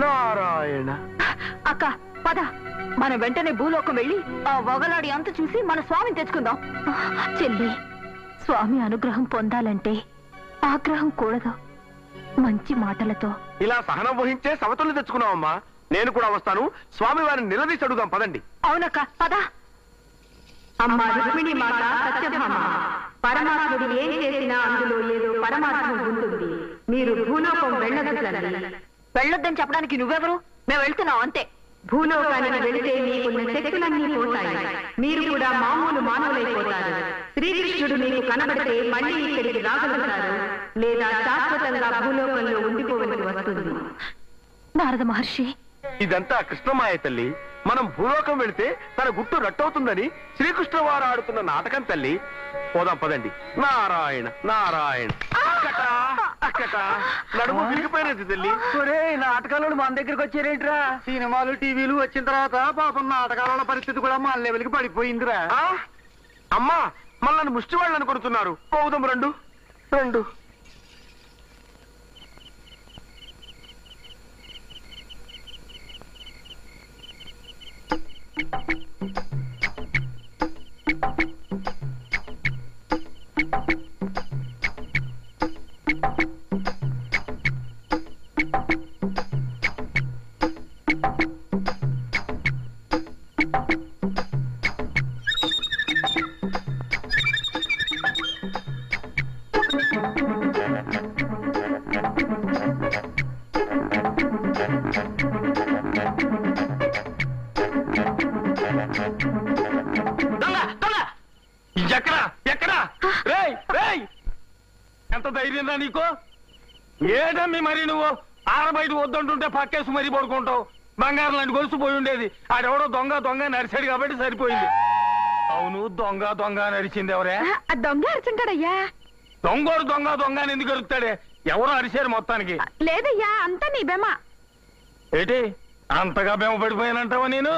నారాయణ. అక్క పద, మనం వెంటనే భూలోకం వెళ్ళి ఆ వగలాడి అంత చూసి మన స్వామిని తెచ్చుకుందాం. చెల్లి, స్వామి అనుగ్రహం పొందాలంటే ఆగ్రహం కూడదు, మంచి మాటలతో. ఇలా సహనం వహించే సమతుల్ని తెచ్చుకున్నావమ్మా. నేను కూడా వస్తాను. స్వామి వారిని నిలదీసి అడుగుదాం పదండి. అవునక్క పద. అమ్మ రుక్మిణి మాత సత్యభామ, పరమాత్ముడు ఏం చేసినా అందులో ఏదో పరమాత్మ ఉంటుంది. మీరు భూలోకం వెళ్ళొద్దని చెప్పడానికి నువ్వెవరు? మేము వెళ్తున్నాం అంతే. భూలోకానికి వెళితే మీకున్న శక్తులన్నీ పోతాయి. మీరు కూడా మామూలు మానవులైపోతారు. శ్రీకృష్ణుడు మీకు కనబడితే మళ్ళీ ఇక్కడికి రాగలుగుతారు, లేదా శాశ్వతంగా భూలోకంలో ఉండిపోవలసి వస్తుంది. నారద మహర్షి, ఇదంతా కృష్ణమాయ తల్లి. మనం భూలోకం వెళితే తన గుట్టు రట్టవుతుందని శ్రీకృష్ణ వారు ఆడుతున్న నాటకం తల్లి. పోదాం పదండి. నారాయణ నారాయణ. అక్కట నడుము విరిగిపోయినది తల్లి. నాటకాలు మన దగ్గరికి వచ్చారేంట్రా? సినిమాలు టీవీలు వచ్చిన తర్వాత పాపం నాటకాల పరిస్థితి కూడా మన లెవెల్కి పడిపోయిందిరా. అమ్మా, మళ్ళీ ముష్టి వాళ్ళు అనుకుంటున్నారు. పోదాం రెండు రెండు. ఎంత ధైర్యం రా నీకు? ఏదమ్మి మరి నువ్వు ఆరబయట వద్దంటుంటే పక్కేసి మరీ పడుకుంటావు. బంగారం లాంటి గొలుసు పోయి ఉండేది. ఆడెవడో దొంగ దొంగ నరిచాడు కాబట్టి సరిపోయింది. అవును, దొంగ దొంగ నరిచింది ఎవరే? దొంగ అరిచుంటాడయ్యా. దొంగోడు దొంగ దొంగ అని ఎందుకు అరుస్తాడే? ఎవరో అరిచారు మొత్తానికి. లేదయ్యా, అంతా నీ బెమ. ఏంటి అంతగా బెమ పడిపోయానంటావా? నేను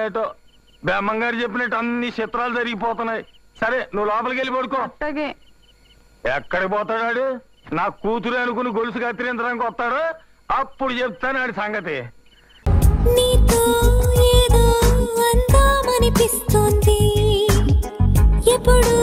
ఏటో బెమ్మంగారు చెప్పినట్టు అన్ని చిత్రాలు జరిగిపోతున్నాయి. సరే, నువ్వు లోపలికి వెళ్ళి పడుకో. ఎక్కడికి పోతాడు? నా కూతురు అనుకుని గొలుసు కత్తిరించడానికి వస్తాడు. అప్పుడు చెప్తాను ఆడి సంగతి. నీతో ఏదో అందామనిపిస్తోంది ఎప్పుడు